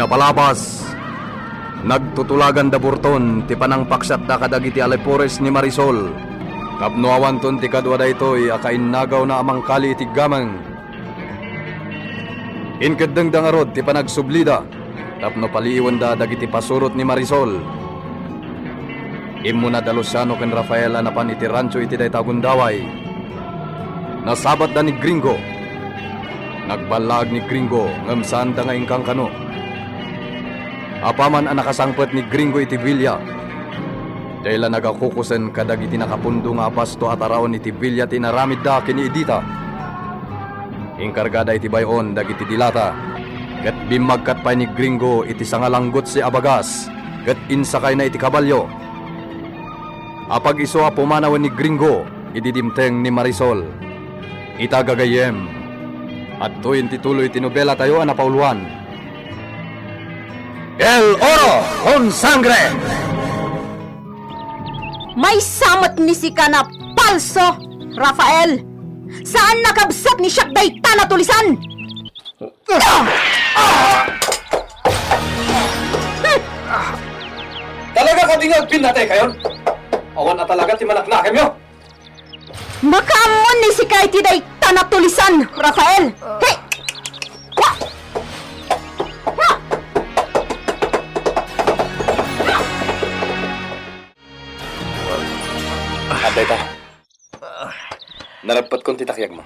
palabas. Nagtutulagan da burton ti panang paksat da kadagiti Alepores ni Marisol. Kapnuawan ton ti kadwa da ito'y akainagaw na amang kali iti gamang. Inkadeng da nga rod ti panagsublida. Tapno paliiwan da dagiti pasurot ni Marisol. Imo na da Luciano ken Rafaela na pan iti rancho iti day tagundaway. Nasabat da ni Gringo. Nagbalag ni Gringo ngem saan da nga ingkang kano. Apaman ang nakasangpet ni Gringo iti Villa. Dahil nagakukusen kadag iti nakapundo nga pasto at arawan iti Villa tinaramid da kini Edita. Ingkargada iti bayon dagiti dilata. Ket bimagkat pa ni Gringo iti sangalanggot si Abagas. Ket insakay na iti kabalyo. Apag iso pumanawan ni Gringo ididimteng ni Marisol. Itagagayem. At tuwin tituloy tinobela tayo na pauluan. El Oro con Sangre! May samot ni si kana palso, Rafael! Saan nakabsat ni siyak day tanatulisan? Talaga ka dingal pinatay kayon? Awan na talaga ti malaklakim nyo! Makaamon ni si kay ti day tanatulisan, Rafael! Hey! Aday ta. Naragpat kong titakyag mo.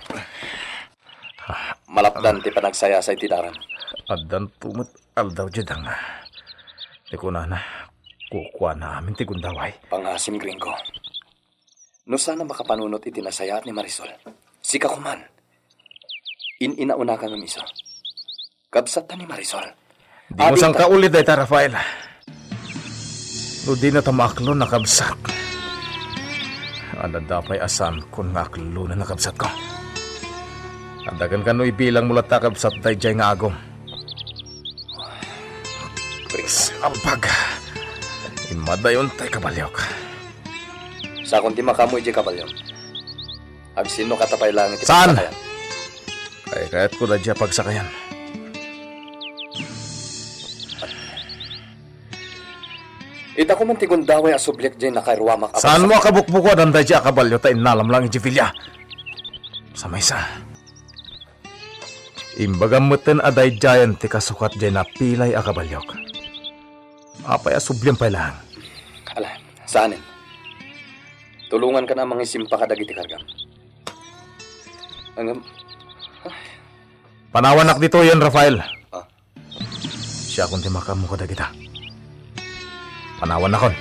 Malapdan ti panagsayasay ti daran. Adan tumot aldaw dyan ang di ko na kukuha na amin ti gundaway. Pangasim Gringo. No sana makapanunot iti nasaya ni Marisol. Sika kuman. Inauna ka ng miso. Kabsat ta ni Marisol. Di mo sang kaulit ay ta, Rafael. No di na tamaklo nakabsat. Ada dapay asan kung ngaklo na nakabsat ko. Andagan ka no ibilang mula takabsat day jay nga agom. Ampag. Imadayon tay kabalyok. Sa kundi makamoy di kabalyon. Ag sino katapay lang iti saan? pagsakayan. Ay kahit ko na dya pagsakayan. Ita ko man ti gundaway asublek dyan nakairwamak. Saan mo akabukbuko dan day dya kabalyo tay nalam lang iti Villa? Sa maysa. Imbagamuten aday dyan ti kasukat dyan na pilay akabalyok. Apay asublem pay lang. Ala, saanin? Tulungan ka na mga isimpa kadag iti kargam. Panawanak dito yan, Rafael. Ah. Siya kundi makamu kadag kita. Panawan akon.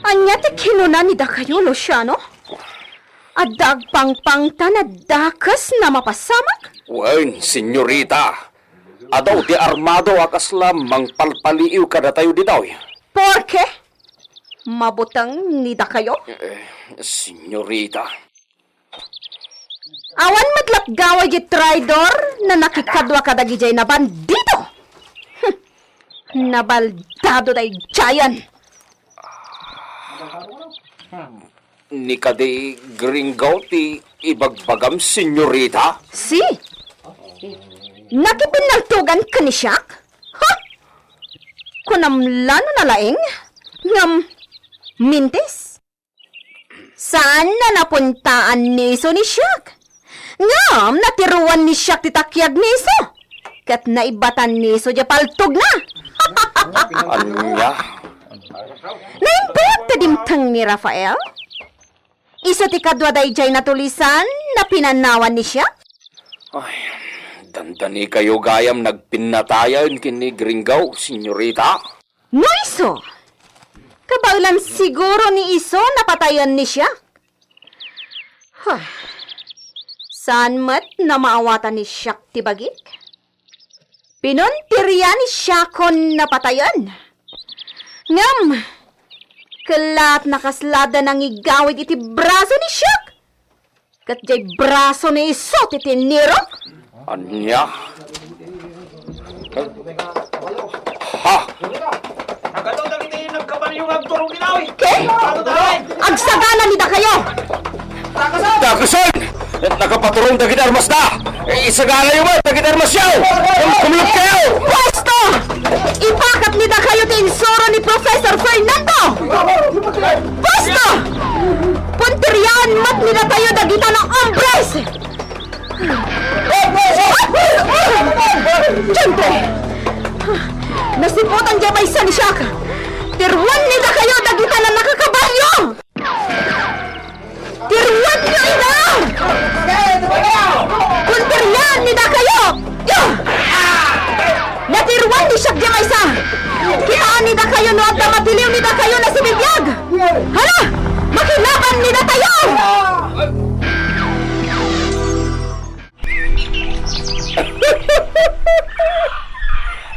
Anya ti kinuna ni da kayo, Luciano? Adag pangpangta na dakas na mapasamak? Wen, senyorita. Adaw ti armado akaslam mang palpaliiw kada tayo ditaw. Porke? Mabutang ni da kayo? Senyorita. Awan matlapgaway di traidor na nakikadwa kadagi jay na bandito. Nabaldado day jayan. Ni kadi Gringo ti ibagbagam senyorita. Si? Nakipinaltugan ka ni Shaq? Ha? Kunamlano na laing? Ngam, mintis? Saan na napuntaan niso ni Shaq? Ngam, natiruan ni Shaq titakyag niso. Kat naibatan niso di paltog na. Anya? Naimbot ta dimtang ni Rafael? Iso ti kadwa day jay natulisan na pinanawan ni Shaq? Ay, dandani kayo gayam nagpinatayan kini Gringo, senyorita. No iso? Kabaulan siguro ni iso napatayan ni Shaq? Huh. Saan mat na maawatan ni Shaq tibagik? Pinuntirya ni Shaqon napatayan. Ngam, kalat nakaslada nang igawid iti braso ni Shaq. Kat jay braso ni iso titinirok. Anya? Ha? Agadaw na kita yung nagkabalyong agturong ginawi. Okay? Agsagana ni da kayo! Dagasan! Nakapaturong dagit armas na! Isagala yung mga dagit armas yaw! Kumulog kayo! Pwesto! Ipakat nida kayo ti insoro ni Professor Fernando! Pwesto! Puntiryan mat nida tayo dagita ng hombres! Siyempre! Nasiputan dyan may isa ni Shaq! Tirwan nida kayo dagita na nakakabalyo! Tirwan nyo ina! Puntiryan nida kayo! Natirwan ni Shaq dyan may isa! Kitaan nida kayo no at matiliw nida kayo na si Bibyag! Hala! Makilaban nida tayo!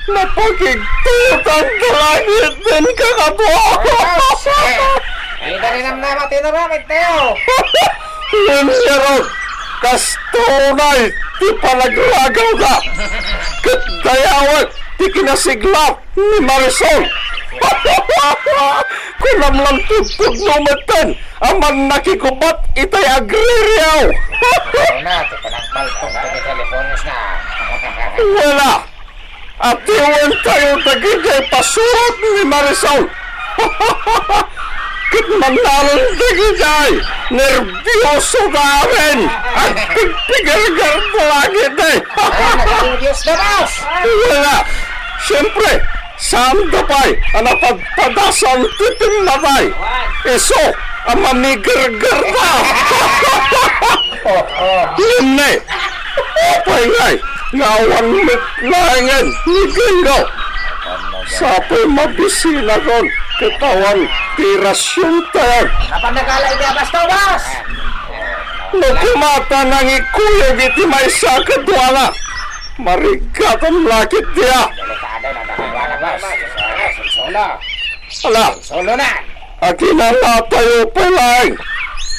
Napagigtutan ka langit din kakabo! Ay, dali nam na matinaramit tayo. Linyarog! Kastunay! Di palaglagaw ka! Katdayawag! Di kinasiglap ni Marisol! Kunam lang tutug numatan! Aman nakikubat itay agreryaw! Na, ito pa ng paltong taga teleponos na. Wala! At iwan tayo dagigay pasurot ni Marisol! Kit manalang dagigay! Nervyoso na rin! At pigpigargar na lagi day! Nag-serious na, boss! Wala! Siyempre, saan dapay ang napagpadasan titim na day? Iso, ang mamigargar na! Limne! Apay ngay! Ngawan mitlangan ni Gringo! Sapoy mabisina kon! Katawan, pirasyon tayo! Kapag nagala itabas to, boss! Nagkumata ng ikuyog iti may sakadwala! Marigatan lakit dia! Delikado na nakagawa na, boss. Solo. Ala! Solo na. Akinala tayo palay!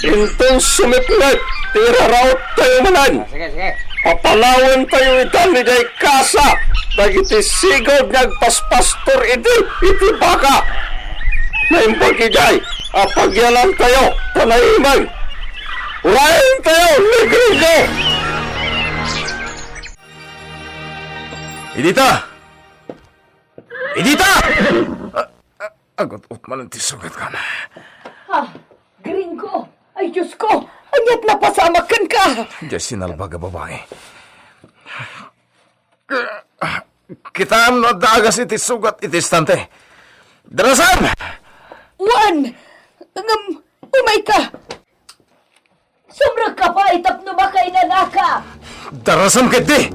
Intong sumitlit! Tira raot tayo manan! Sige, sige. Papalawan tayo itan ni day kasa! Dagiti sigod nagpaspastor iti baka! Naimbagi day! Apagyalan tayo! Tanahiman! Urayan tayo! Ligrigo! Idita! Idita! Agot utman ang tisugat ka na. Gringo! Ay, Diyos ko! Anyat na pasamakan ka! Diyan sinalbaga babae. Kitaan no dagas iti sugat iti istante. Darasan! Juan! Umay ka! Sumrag ka pa, itapno ba kay nanaka? Darasan kiti!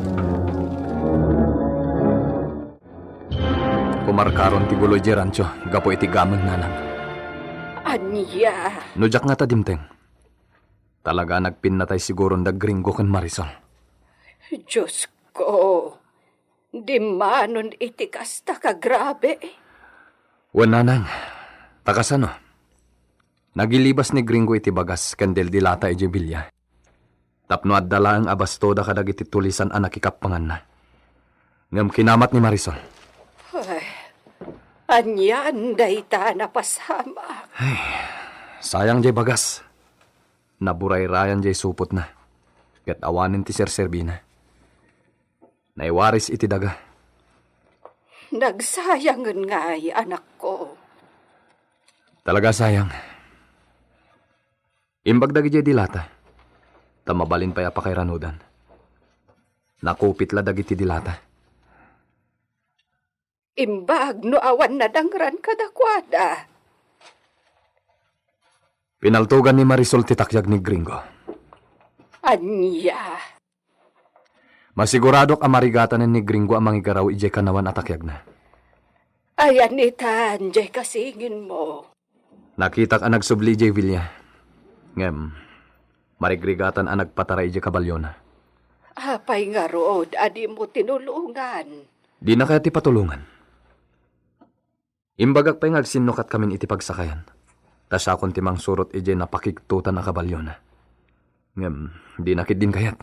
Kumarkaron ti buloy di rancho, gapo iti gamang nanang. Anya? Nujak nga ta dimteng. Talaga nagpinnatay siguro ndag Gringo kan Marisol. Diyos ko, di manon iti kasta ka grabe. Wan nanang, takasano? Nagilibas ni Gringo iti bagas kandel dilata iti bilya. Tapno at dala ang abastoda kadag iti tulisan anak ikapangan na. Ngam kinamat ni Marisol. Ay, anyan dayta na pasama. Sayang jay bagas. Naburay-rayan jay supot na. Kat awanin ti Sir Servina. Naiwaris iti daga. Nagsayangan nga'y anak ko. Talaga sayang. Imbag dagi jay dilata. Tamabalin pa pa kay Ranudan. Nakupit la dagiti dilata. Imbag no awan na dangran kadakwada. Pinaltugan ni Marisol titakyag ni Gringo. Anya? Masiguradok amarigatan ni Gringo ang mangigaraw ijay kanawan atakyag na. Ayan itan, jay kasingin mo. Nakitak ang nagsubli ijay Villa. Ngem, marigrigatan ang nagpataray ijay kabalyo na. Apay nga rood, adi mo tinulungan. Di na kaya ti patulungan. Imbagak pa'y ngagsinukat kamin iti pagsakayan. Tas akong timang surot ijay napakigtutan na kabalyo na. Ngem, di nakit din kayat.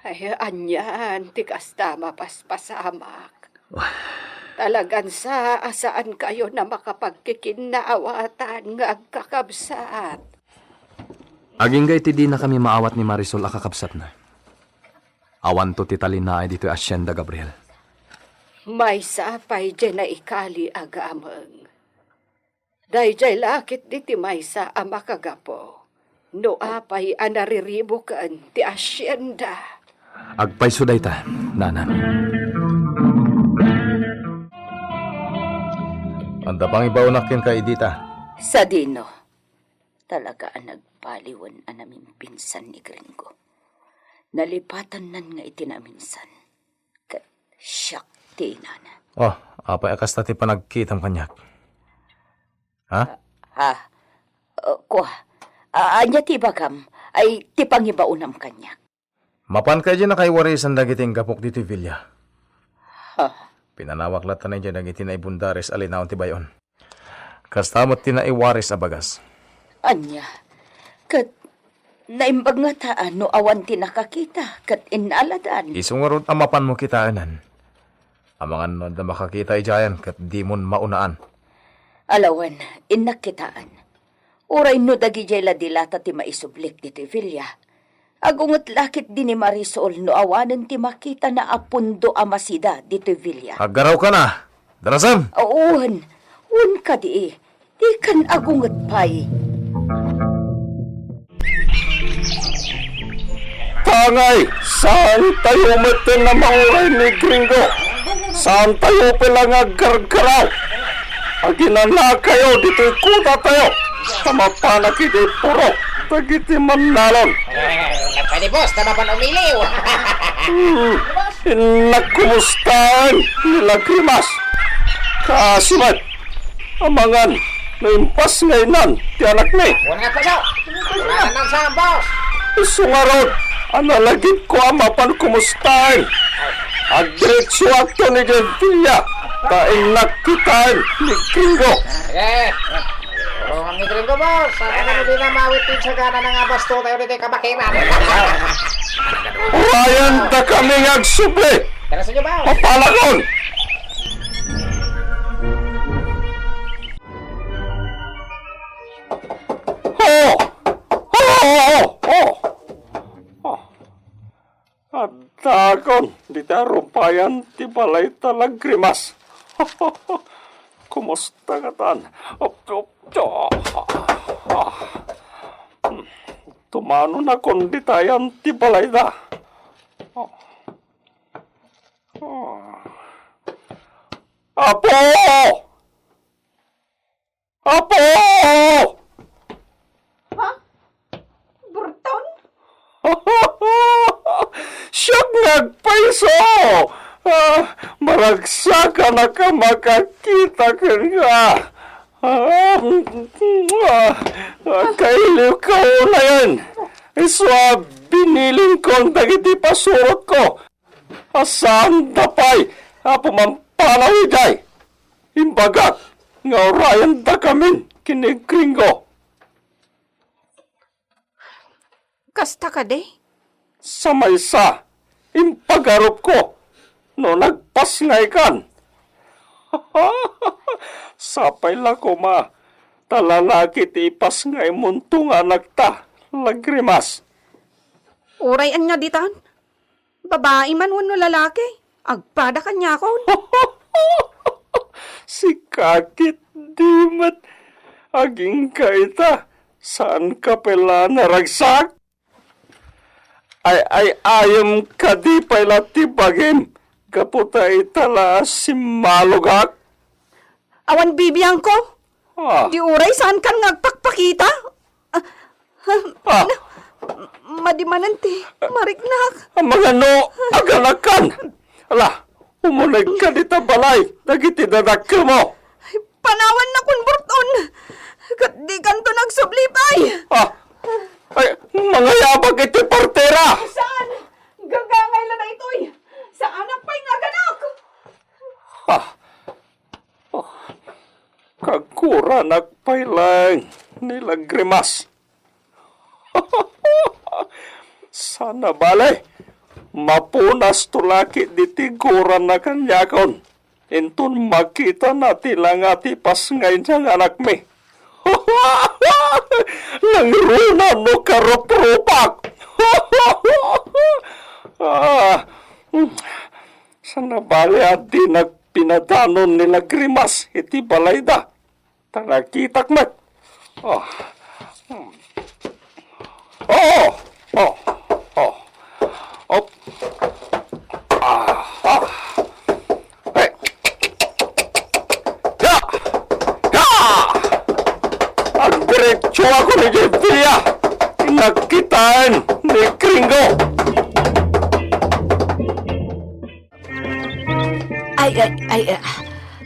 Ay, anyan, tikas tama paspasamak. Talagan sa asaan kayo na makapagkikinnaawatan ng agkakabsat. Aging iti di na kami maawat ni Marisol akakabsat na. Awan to titalin na ay dito asyenda, Gabriel. May sapay dyan na ikali agamang. Dahil dyan lakit di ti may sa amakagapo. No apay anariribukan ti asyenda. Agpayso day ta, nanan. Anda pang ibaunakin ka, Edita. Sa dino, talaga ang nagpaliwan ang namin pinsan ni Gringo. Nalipatan nan nga itinaminsan. Kat siyak tinana. Oh, apay akas tati pa nagkitam kanyak. Ha? Anya ti bagam, ay ti pangibaunam kanya. Mapan ka dyan na kay warisan dagiting gapok dito Villa. Ha? Pinanawak latan na dyan dagiti na ibundares alinaon ti bayon. Kastamot ti na iwaris abagas. Anya, kat naimbag nga taan no awan ti nakakita, kat inaladan. Isungarod ang mapan mo kitaanan. Amangan no na makakita ijayan kat di mon maunaan. Alawan, inakitaan. Uray no dagi jay ladilata ti maisublik dito Villa. Agungot lakit din ni Marisol no awanan ti makita na apundo amasida dito Villa. Agaraw ka na! Darasam! Uwan ka di Di kan agungot pay. Tangay, saan tayo mati na mauray ni Gringo? Saan tayo pala nga gargaraw? Aginana kayo, dito'y kuta tayo. Sama pa na kiti puro, tagiti manalon. Pwede boss, tama pa umiliw. Inakumustahan nila Grimas. Kasimat, amangan, naimpas ngaynan, ti anak ni. Wala nga pa daw. Wala nang sa boss. Isungarod, analagit ko ang mapan kumustahan. Adretso ato ni Gentilla, kain nakitaan ni Gringo. Eh, ang nigrin ko boss. Ano na din na mawitin sa gana ng abasto tayo dito kabakiran. Ryan, da kami agsubi. Tara sa inyo boss. Papalagon! Oh! Adagon, di tarumpayan ti balay talag Grimas. Kumusta ka tan? Tumano na kundi tayan ti balay da. Apo! Apo! Burton? Siyang nagpaiso! Maragsaga na ka makakita ka nga. Kailiw ka na yan. Iswa, biniling ko ang dagiti pasurot ko. Asan dapay, pumampanaw iday. Imbagat, nga orayan da kamin, kinigringo. Kasta ka de? Sa maysa, impagarop ko, no nagpas nga ikan. Sapay la ko ma, talalaki ti ipas nga imuntong anak ta, lagrimas. Uray anya ditan? Babae man wano lalaki. Agpada kanya kon. Si kakit dimat, aging kaita, saan ka pala naragsak? Ay ayam ka di pala tibagin, kaputa itala si malugak. Awan bibiyang ko. Di uray saan kan ngagpakpakita? Madimananti, mariknak. Ang mga no, agalakan. Ala, umunay ka dita balay, nagiti dadakil mo. Panawan na kun Burton. Kat di kanto nagsublipay. Ay, mga yabag iti partera. Saan? Gagangay na ito'y. Saan ang pa'y naganak? Kagkura nagpailang nila Grimas. Sana balay, mapunas tulaki ditiguran na kanyakon. Intun makita na tilang ati pas ngayon siyang anak mi. ang runa no karup-rupak. Sana bali at di nagpinadanon nila grimas iti balayda. Tarakitak met. Oh. Oh. Oh. Oh. Oh. Hey. Ya! Ya! Ang diretso ako ni Jevilla. Nagkitaan ni Gringo.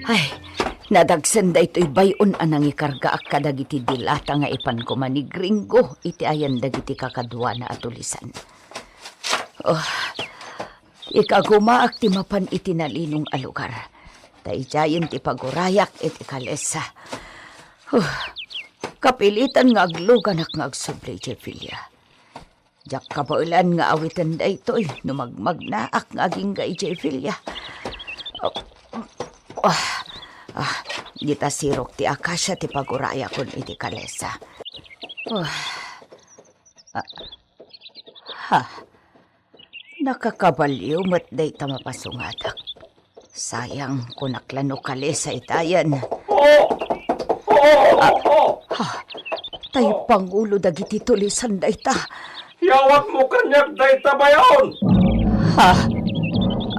Ay, nadagsan da ito'y bayon anang ikarga ak kadagiti dilata nga ipan ko man ni Gringo, iti ayan dagiti kakadwa na atulisan. Oh, ikagumaak ti mapan iti nalinong alugar. Dayjayin ti pagurayak iti kalesa. Kapilitan nga aglugan ak nga agsubre, Jevilla. Jak kabaulan nga awitan da ito'y numagmag na ak nga aging gay, Jevilla. Dita sirok ti akasya ti paguraya kun iti kalesa. Nakakabaliw mat day ta mapasungadak. Sayang kung naklano kalesa itayan. Tayo pangulo dagiti tulisan day ta. Yawat mo kanyag day tabayon.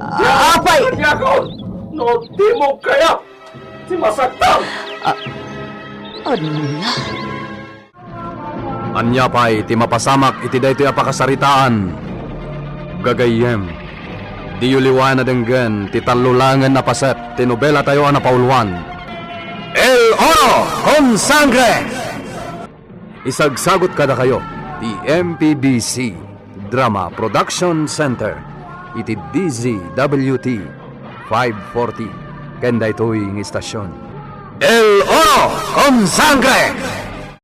Apay! Kanyakon! No di mo kaya! Di masaktan! Ano na? Anya pa'y ti mapasamak iti daytoy apakasaritaan. Gagayem, di yuliwan na denggan ti talulangan na paset ti nobela tayo na pauluan. El Oro con Sangre! Isagsagot kada kayo ti MPBC Drama Production Center iti DZWT 540 kenda ito'y istasyon. El Oro con Sangre!